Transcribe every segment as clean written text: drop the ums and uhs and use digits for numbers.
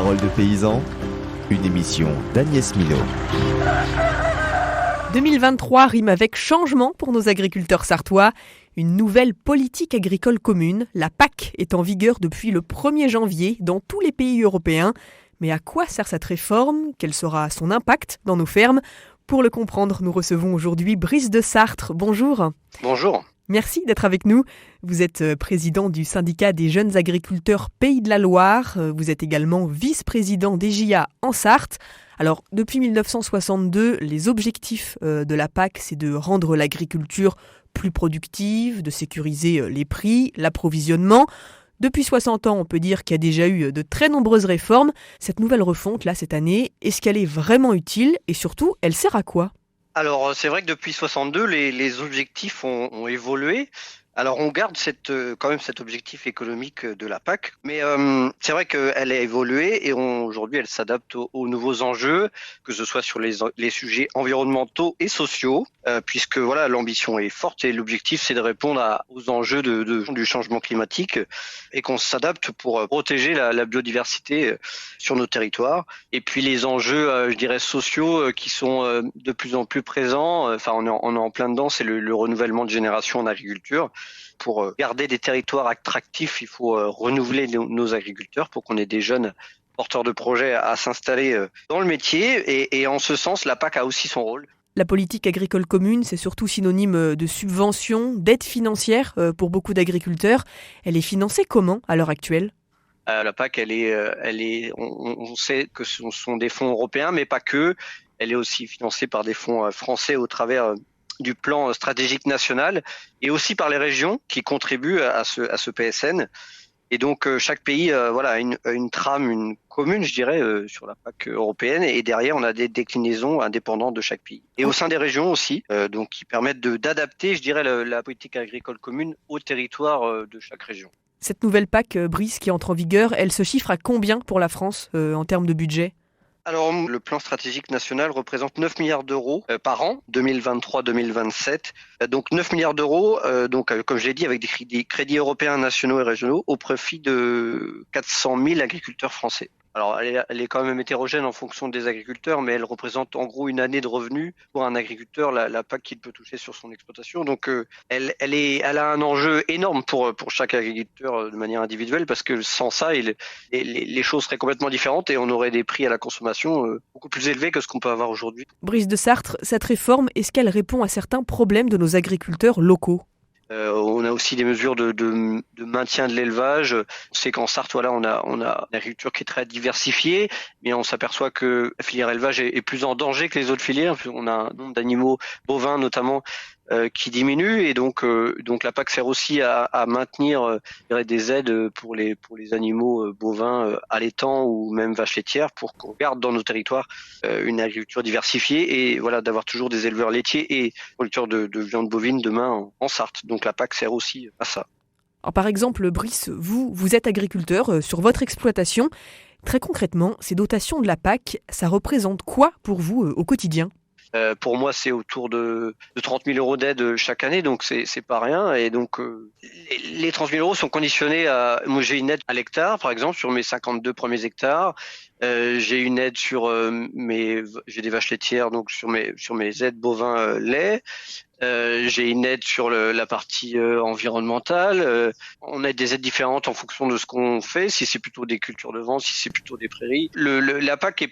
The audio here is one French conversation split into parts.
Paroles de paysans, une émission d'Agnès Milo. 2023 rime avec changement pour nos agriculteurs sarthois. Une nouvelle politique agricole commune, la PAC, est en vigueur depuis le 1er janvier dans tous les pays européens. Mais à quoi sert cette réforme ? Quel sera son impact dans nos fermes ? Pour le comprendre, nous recevons aujourd'hui Brice de Sartre. Bonjour. Bonjour. Merci d'être avec nous. Vous êtes président du syndicat des jeunes agriculteurs Pays de la Loire. Vous êtes également vice-président d'EJA en Sarthe. Alors, depuis 1962, les objectifs de la PAC, c'est de rendre l'agriculture plus productive, de sécuriser les prix, l'approvisionnement. Depuis 60 ans, on peut dire qu'il y a déjà eu de très nombreuses réformes. Cette nouvelle refonte, là, cette année, est-ce qu'elle est vraiment utile et surtout, elle sert à quoi ? Alors, c'est vrai que depuis 62, les objectifs ont évolué. Alors, on garde quand même cet objectif économique de la PAC, mais c'est vrai qu'elle a évolué et aujourd'hui, elle s'adapte aux nouveaux enjeux, que ce soit sur les sujets environnementaux et sociaux, puisque voilà, l'ambition est forte et l'objectif, c'est de répondre aux enjeux du changement climatique et qu'on s'adapte pour protéger la biodiversité sur nos territoires. Et puis les enjeux, je dirais, sociaux qui sont de plus en plus présents. Enfin, on est en plein dedans, c'est le renouvellement de génération en agriculture. Pour garder des territoires attractifs, il faut renouveler nos agriculteurs pour qu'on ait des jeunes porteurs de projets à s'installer dans le métier. Et en ce sens, la PAC a aussi son rôle. La politique agricole commune, c'est surtout synonyme de subventions, d'aide financière pour beaucoup d'agriculteurs. Elle est financée comment à l'heure actuelle ? La PAC, on sait que ce sont des fonds européens, mais pas que. Elle est aussi financée par des fonds français au travers du plan stratégique national et aussi par les régions qui contribuent à ce PSN. Et donc chaque pays a une trame, une commune, je dirais, sur la PAC européenne. Et derrière, on a des déclinaisons indépendantes de chaque pays. Et au sein des régions aussi, donc qui permettent d'adapter, je dirais, la politique agricole commune au territoire de chaque région. Cette nouvelle PAC, Brice, qui entre en vigueur, elle se chiffre à combien pour la France en termes de budget ? Alors, le plan stratégique national représente 9 milliards d'euros par an, 2023-2027. Donc 9 milliards d'euros, comme je l'ai dit, avec des crédits européens, nationaux et régionaux au profit de 400 000 agriculteurs français. Alors, elle est quand même hétérogène en fonction des agriculteurs, mais elle représente en gros une année de revenus pour un agriculteur, la PAC qu'il peut toucher sur son exploitation. Donc, elle a un enjeu énorme pour chaque agriculteur de manière individuelle, parce que sans ça, les choses seraient complètement différentes et on aurait des prix à la consommation beaucoup plus élevés que ce qu'on peut avoir aujourd'hui. Brice de Sartre, cette réforme, est-ce qu'elle répond à certains problèmes de nos agriculteurs locaux ? On a aussi des mesures de maintien de l'élevage. On sait qu'en Sarthe, voilà, on a une agriculture qui est très diversifiée, mais on s'aperçoit que la filière élevage est plus en danger que les autres filières. On a un nombre d'animaux bovins notamment qui diminue, et donc la PAC sert aussi à maintenir des aides pour les animaux bovins allaitants ou même vaches laitières, pour qu'on garde dans nos territoires une agriculture diversifiée et voilà, d'avoir toujours des éleveurs laitiers et producteurs de viande bovine demain en Sarthe. Donc la PAC sert aussi à ça. Alors, par exemple, Brice, vous êtes agriculteur sur votre exploitation. Très concrètement, ces dotations de la PAC, ça représente quoi pour vous au quotidien ? Pour moi, c'est autour de 30 000 euros d'aide chaque année, donc c'est pas rien. Et donc, les 30 000 euros sont conditionnés à... Moi, j'ai une aide à l'hectare, par exemple, sur mes 52 premiers hectares. J'ai une aide sur j'ai des vaches laitières, donc sur mes aides bovins lait. J'ai une aide sur la partie environnementale. On a des aides différentes en fonction de ce qu'on fait, si c'est plutôt des cultures de vent, si c'est plutôt des prairies. La PAC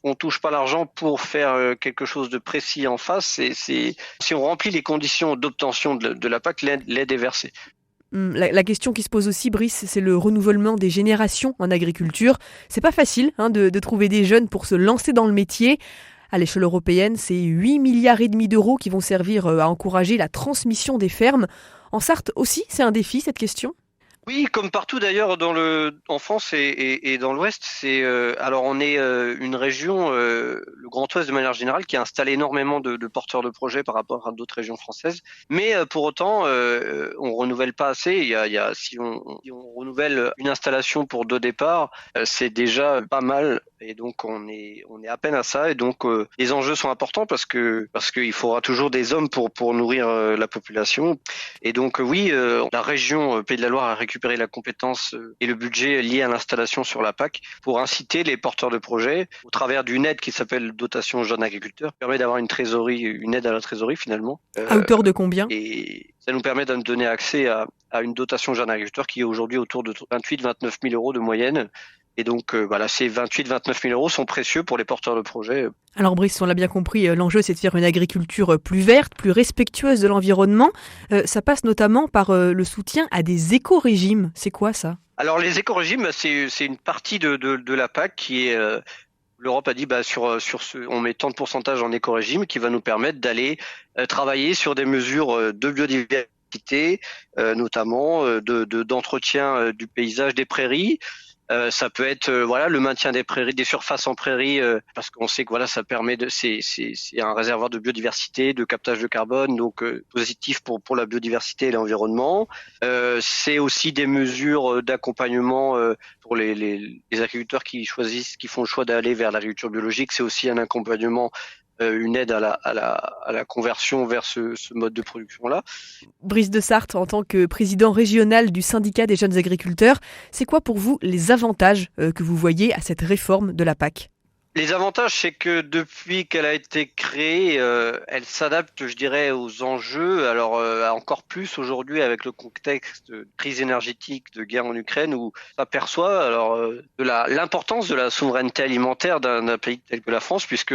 on touche pas l'argent pour faire quelque chose de précis en face. Si on remplit les conditions d'obtention de la PAC, l'aide est versée. La question qui se pose aussi, Brice, c'est le renouvellement des générations en agriculture. C'est pas facile de trouver des jeunes pour se lancer dans le métier. À l'échelle européenne, c'est 8,5 milliards d'euros qui vont servir à encourager la transmission des fermes. En Sarthe aussi, c'est un défi, cette question ? Oui, comme partout d'ailleurs en France et dans l'Ouest, alors on est une région, le Grand Ouest de manière générale, qui a installé énormément de porteurs de projets par rapport à d'autres régions françaises. Mais pour autant, on renouvelle pas assez. Si on renouvelle une installation pour 2 départs, c'est déjà pas mal. Et donc on est à peine à ça. Et donc les enjeux sont importants parce qu'il faudra toujours des hommes pour nourrir la population. Et donc oui, la région Pays de la Loire a récupéré la compétence et le budget lié à l'installation sur la PAC pour inciter les porteurs de projets au travers d'une aide qui s'appelle dotation jeunes agriculteurs, qui permet d'avoir une aide à la trésorerie finalement. À hauteur de combien ? Et ça nous permet de donner accès à une dotation jeune agriculteur qui est aujourd'hui autour de 28-29 000 euros de moyenne. Et donc, ces 28-29 000 euros sont précieux pour les porteurs de projets. Alors Brice, on l'a bien compris, l'enjeu c'est de faire une agriculture plus verte, plus respectueuse de l'environnement. Ça passe notamment par le soutien à des éco-régimes. C'est quoi ça ? Alors les éco-régimes, c'est une partie de la PAC qui est... L'Europe a dit on met tant de pourcentage en éco-régime qui va nous permettre d'aller travailler sur des mesures de biodiversité, notamment d'entretien du paysage des prairies. Ça peut être le maintien des prairies, des surfaces en prairie, parce qu'on sait que ça permet c'est un réservoir de biodiversité, de captage de carbone, donc positif pour la biodiversité et l'environnement. C'est aussi des mesures d'accompagnement pour les agriculteurs qui font le choix d'aller vers l'agriculture biologique. C'est aussi un accompagnement, une aide à la conversion vers ce mode de production-là. Brice de Sarthe, en tant que président régional du syndicat des jeunes agriculteurs, c'est quoi pour vous les avantages que vous voyez à cette réforme de la PAC ? Les avantages, c'est que depuis qu'elle a été créée, elle s'adapte, je dirais, aux enjeux. Alors, encore plus aujourd'hui avec le contexte de crise énergétique, de guerre en Ukraine, où on s'aperçoit de l'importance de la souveraineté alimentaire d'un pays tel que la France, puisque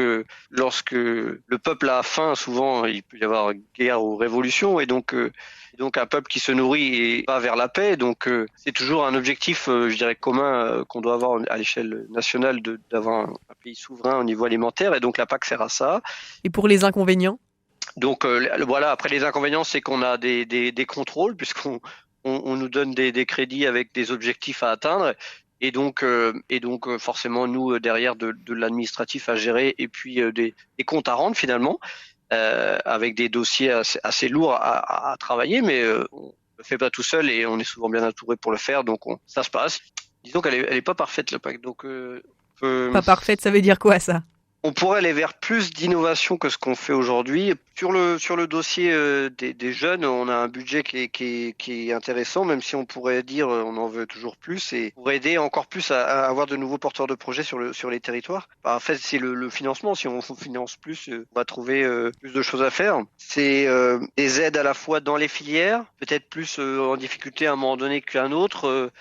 lorsque le peuple a faim, souvent il peut y avoir guerre ou révolution, et donc un peuple qui se nourrit et va vers la paix. Donc c'est toujours un objectif, je dirais, commun qu'on doit avoir à l'échelle nationale d'avoir un pays souverain au niveau alimentaire. Et donc la PAC sert à ça. Et pour les inconvénients ? Donc après les inconvénients, c'est qu'on a des contrôles puisqu'on nous donne des crédits avec des objectifs à atteindre. Et donc forcément, nous, derrière de l'administratif à gérer et puis des comptes à rendre finalement. Avec des dossiers assez lourds à travailler, mais on le fait pas tout seul et on est souvent bien entouré pour le faire, donc ça se passe. Disons qu'elle est pas parfaite la PAC, donc pas parfaite, ça veut dire quoi ça ? On pourrait aller vers plus d'innovation que ce qu'on fait aujourd'hui. Sur le dossier des jeunes, on a un budget qui est intéressant, même si on pourrait dire on en veut toujours plus, et pour aider encore plus à avoir de nouveaux porteurs de projets sur les territoires. En fait, c'est le financement. Si on finance plus, on va trouver plus de choses à faire. C'est des aides à la fois dans les filières, peut-être plus en difficulté à un moment donné qu'un autre.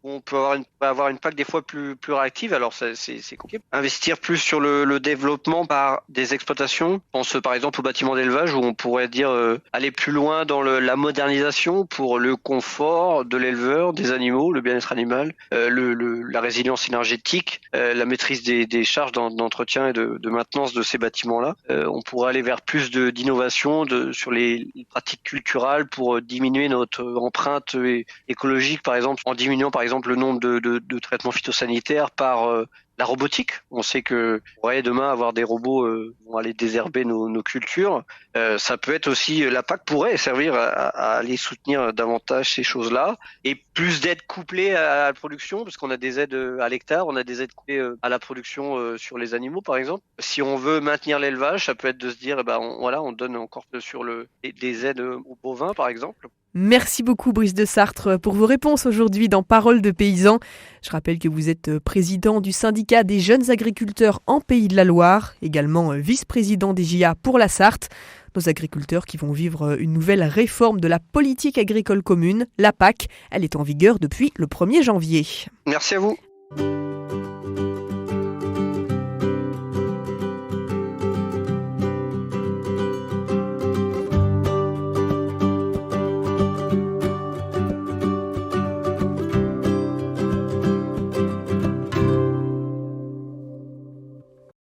On peut avoir une PAC des fois plus réactive, alors c'est compliqué. Investir plus sur le développement par des exploitations. Je pense par exemple au bâtiment d'élevage où on pourrait dire aller plus loin dans la modernisation pour le confort de l'éleveur, des animaux, le bien-être animal, la résilience énergétique, la maîtrise des charges d'entretien et de maintenance de ces bâtiments-là. On pourrait aller vers plus d'innovation sur les pratiques culturelles pour diminuer notre empreinte écologique, par exemple, en diminuant par exemple le nombre de traitements phytosanitaires par la robotique. On sait que on pourrait demain avoir des robots vont aller désherber nos cultures. Ça peut être aussi, la PAC pourrait servir à aller soutenir davantage ces choses-là et plus d'aides couplées à la production, parce qu'on a des aides à l'hectare, on a des aides couplées à la production sur les animaux par exemple. Si on veut maintenir l'élevage, ça peut être de se dire on donne encore sur des aides aux bovins par exemple. Merci beaucoup Brice de Sarthe pour vos réponses aujourd'hui dans Parole de paysans. Je rappelle que vous êtes président du syndicat des jeunes agriculteurs en Pays de la Loire, également vice-président des JA pour la Sarthe. Nos agriculteurs qui vont vivre une nouvelle réforme de la politique agricole commune, la PAC. Elle est en vigueur depuis le 1er janvier. Merci à vous.